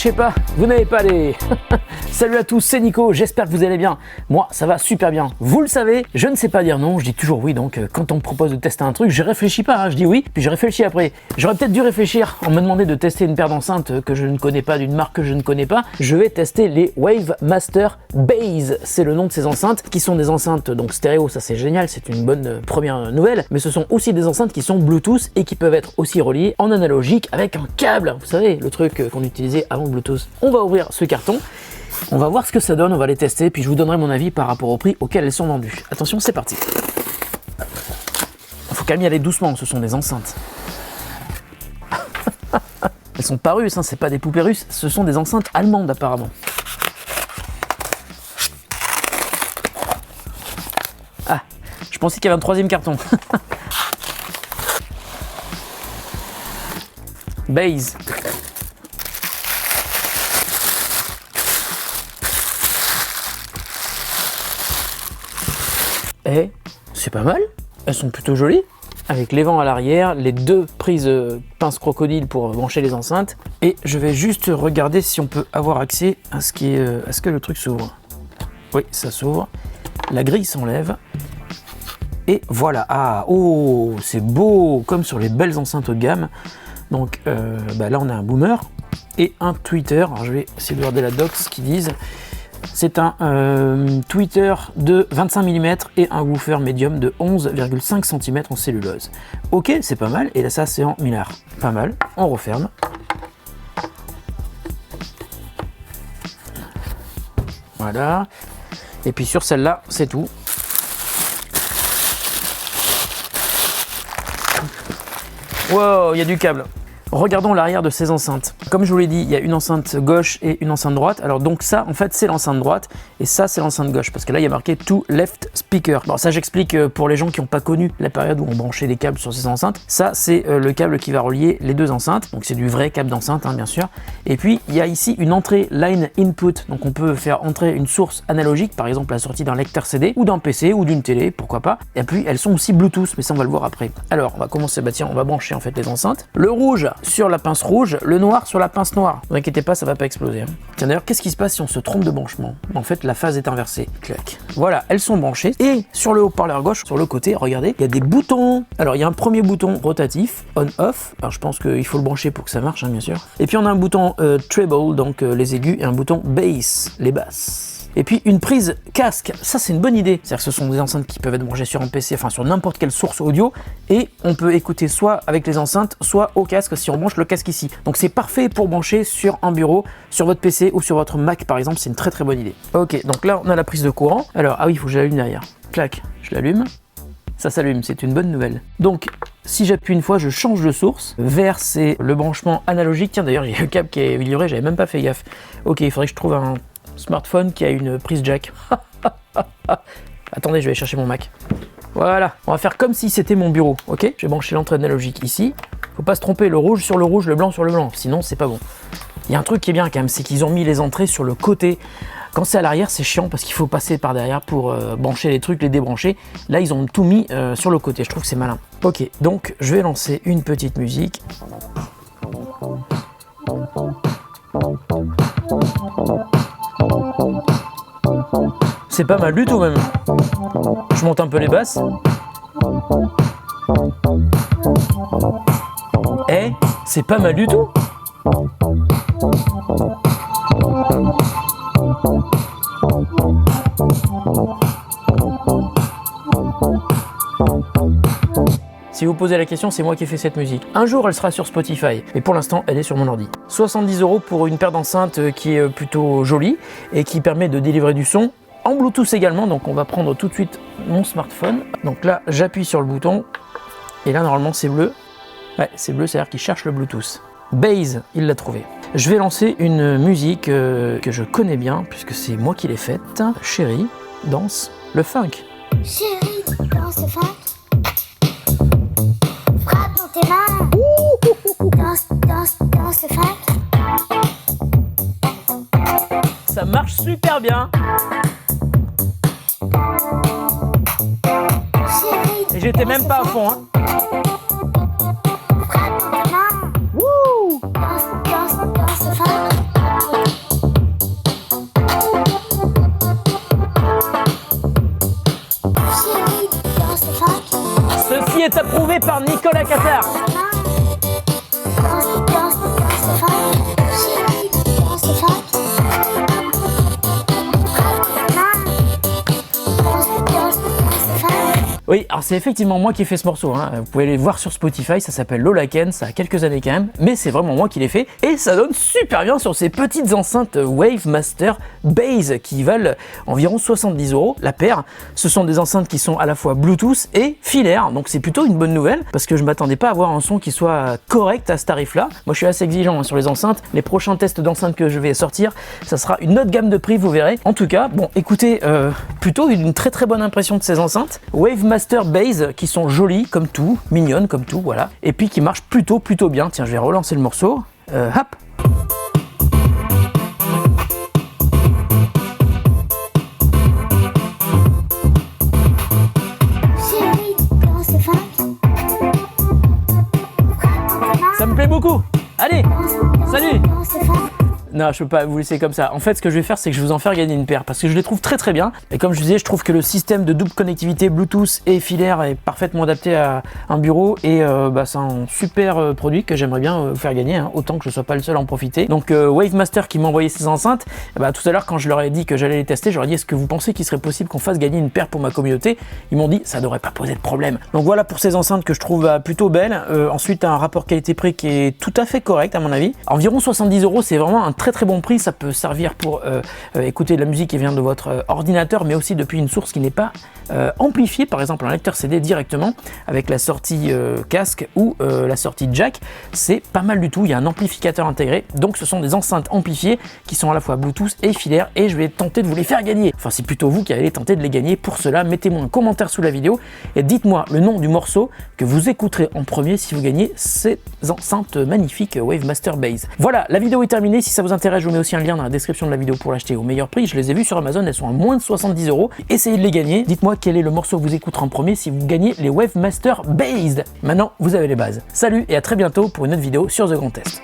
marchez pas, vous n'avez pas les... Salut à tous, c'est Nico, j'espère que vous allez bien. Moi, ça va super bien. Vous le savez, je ne sais pas dire non, je dis toujours oui, donc quand on me propose de tester un truc, je réfléchis pas, hein, je dis oui, puis je réfléchis après. J'aurais peut-être dû réfléchir en me demandant de tester une paire d'enceintes que je ne connais pas, d'une marque que je ne connais pas. Je vais tester les Wave Master Base, c'est le nom de ces enceintes, qui sont des enceintes donc stéréo, ça c'est génial, c'est une bonne première nouvelle, mais ce sont aussi des enceintes qui sont Bluetooth et qui peuvent être aussi reliées en analogique avec un câble, vous savez, le truc qu'on utilisait avant le Bluetooth. On va ouvrir ce carton. On va voir ce que ça donne, on va les tester, puis je vous donnerai mon avis par rapport au prix auquel elles sont vendues. Attention, c'est parti. Il faut quand même y aller doucement, ce sont des enceintes. Elles sont pas russes, hein, c'est pas des poupées russes, ce sont des enceintes allemandes apparemment. Ah, je pensais qu'il y avait un troisième carton. Base. Et c'est pas mal, elles sont plutôt jolies, avec les vents à l'arrière, les deux prises pince crocodile pour brancher les enceintes, et je vais juste regarder si on peut avoir accès à ce que le truc s'ouvre. Oui, ça s'ouvre, la grille s'enlève, et voilà, ah, oh, c'est beau, comme sur les belles enceintes haut de gamme. Donc là on a un boomer et un tweeter, alors je vais essayer de regarder la docs qui disent. C'est un tweeter de 25 mm et un woofer médium de 11,5 cm en cellulose. Ok, c'est pas mal, et là ça c'est en milliard. Pas mal, on referme. Voilà. Et puis sur celle-là, c'est tout. Wow, il y a du câble. Regardons l'arrière de ces enceintes. Comme je vous l'ai dit, il y a une enceinte gauche et une enceinte droite. Alors donc ça, en fait, c'est l'enceinte droite et ça, c'est l'enceinte gauche. Parce que là, il y a marqué To Left Speaker. Bon, ça, j'explique pour les gens qui n'ont pas connu la période où on branchait des câbles sur ces enceintes. Ça, c'est le câble qui va relier les deux enceintes. Donc c'est du vrai câble d'enceinte, hein, bien sûr. Et puis, il y a ici une entrée line input. Donc on peut faire entrer une source analogique, par exemple la sortie d'un lecteur CD ou d'un PC ou d'une télé, pourquoi pas. Et puis, elles sont aussi Bluetooth, mais ça, on va le voir après. Alors, on va commencer, bah tiens, on va brancher en fait les enceintes. Le rouge sur la pince rouge, le noir sur la pince noire. Ne vous inquiétez pas, ça va pas exploser. Hein. Tiens d'ailleurs, qu'est-ce qui se passe si on se trompe de branchement? En fait, la phase est inversée. Clac. Voilà, elles sont branchées. Et sur le haut-parleur gauche, sur le côté, regardez, il y a des boutons. Alors, il y a un premier bouton rotatif, on-off. Alors, je pense qu'il faut le brancher pour que ça marche, hein, bien sûr. Et puis, on a un bouton treble, donc les aigus, et un bouton bass, les basses. Et puis une prise casque, ça c'est une bonne idée. C'est-à-dire que ce sont des enceintes qui peuvent être branchées sur un PC, enfin sur n'importe quelle source audio, et on peut écouter soit avec les enceintes, soit au casque si on branche le casque ici. Donc c'est parfait pour brancher sur un bureau, sur votre PC ou sur votre Mac par exemple, c'est une très très bonne idée. Ok, donc là on a la prise de courant. Alors, ah oui, il faut que je l'allume derrière. Clac, je l'allume. Ça s'allume, c'est une bonne nouvelle. Donc, si j'appuie une fois, je change de source. Vert, c'est le branchement analogique. Tiens, d'ailleurs, j'ai le câble qui est amélioré, j'avais même pas fait gaffe. Ok, il faudrait que je trouve un smartphone qui a une prise jack. Attendez, je vais aller chercher mon Mac. Voilà, on va faire comme si c'était mon bureau, ok? Je vais brancher l'entrée analogique ici. Faut pas se tromper, le rouge sur le rouge, le blanc sur le blanc, sinon c'est pas bon. Il y a un truc qui est bien quand même, c'est qu'ils ont mis les entrées sur le côté. Quand c'est à l'arrière, c'est chiant parce qu'il faut passer par derrière pour brancher les trucs, les débrancher. Là, ils ont tout mis sur le côté, je trouve que c'est malin. Ok, donc je vais lancer une petite musique. C'est pas mal du tout même. Je monte un peu les basses. Eh, c'est pas mal du tout. Si vous posez la question, c'est moi qui ai fait cette musique. Un jour, elle sera sur Spotify, mais pour l'instant, elle est sur mon ordi. 70 € pour une paire d'enceintes qui est plutôt jolie et qui permet de délivrer du son en Bluetooth également. Donc, on va prendre tout de suite mon smartphone. Donc là, j'appuie sur le bouton et là, normalement, c'est bleu. Ouais, c'est bleu, c'est-à-dire qu'il cherche le Bluetooth. Base, il l'a trouvé. Je vais lancer une musique que je connais bien puisque c'est moi qui l'ai faite. Chérie, danse le funk. Chérie, danse le funk. Frappe dans tes mains. Danse, danse, danse le funk. Ça marche super bien. Chérie, Et j'étais même pas à fond, hein. frappe dans tes mains. Wouh! Danse, danse, danse le funk. est approuvé par Nicolas Qatar. Oui, alors c'est effectivement moi qui ai fait ce morceau, hein. Vous pouvez aller voir sur Spotify, ça s'appelle Lola Ken, ça a quelques années quand même, mais c'est vraiment moi qui l'ai fait, et ça donne super bien sur ces petites enceintes Wave Master Base qui valent environ 70 € la paire. Ce sont des enceintes qui sont à la fois Bluetooth et filaire, donc c'est plutôt une bonne nouvelle, parce que je m'attendais pas à avoir un son qui soit correct à ce tarif-là. Moi je suis assez exigeant hein, sur les enceintes, les prochains tests d'enceintes que je vais sortir, ça sera une autre gamme de prix, vous verrez. En tout cas, bon, écoutez, plutôt une très très bonne impression de ces enceintes. Wave Master Base qui sont jolies comme tout, mignonnes comme tout, voilà, et puis qui marchent plutôt bien. Tiens, je vais relancer le morceau. Hop. Ça me plaît beaucoup. Allez, salut. Non, je peux pas vous laisser comme ça. En fait, ce que je vais faire, c'est que je vais vous en faire gagner une paire parce que je les trouve très très bien. Et comme je disais, je trouve que le système de double connectivité Bluetooth et filaire est parfaitement adapté à un bureau et c'est un super produit que j'aimerais bien vous faire gagner, hein, autant que je sois pas le seul à en profiter. Donc Wave Master qui m'a envoyé ces enceintes, tout à l'heure quand je leur ai dit que j'allais les tester, je leur ai dit est-ce que vous pensez qu'il serait possible qu'on fasse gagner une paire pour ma communauté? Ils m'ont dit ça devrait pas poser de problème. Donc voilà pour ces enceintes que je trouve plutôt belles. Ensuite un rapport qualité-prix qui est tout à fait correct à mon avis. Environ 70 €, c'est vraiment un très très bon prix. Ça peut servir pour écouter de la musique qui vient de votre ordinateur, mais aussi depuis une source qui n'est pas amplifiée, par exemple un lecteur CD directement avec la sortie casque ou la sortie jack. C'est pas mal du tout, il y a un amplificateur intégré, donc ce sont des enceintes amplifiées qui sont à la fois Bluetooth et filaire, et je vais tenter de vous les faire gagner. Enfin, c'est plutôt vous qui allez tenter de les gagner. Pour cela, mettez-moi un commentaire sous la vidéo et dites-moi le nom du morceau que vous écouterez en premier si vous gagnez ces enceintes magnifiques Wave Master Base. Voilà, la vidéo est terminée. Si ça vous intéresse, je vous mets aussi un lien dans la description de la vidéo pour l'acheter au meilleur prix. Je les ai vus sur Amazon, elles sont à moins de 70 €. Essayez de les gagner. Dites-moi quel est le morceau que vous écouterez en premier si vous gagnez les Wave Master Base. Maintenant, vous avez les bases. Salut et à très bientôt pour une autre vidéo sur The Grand Test.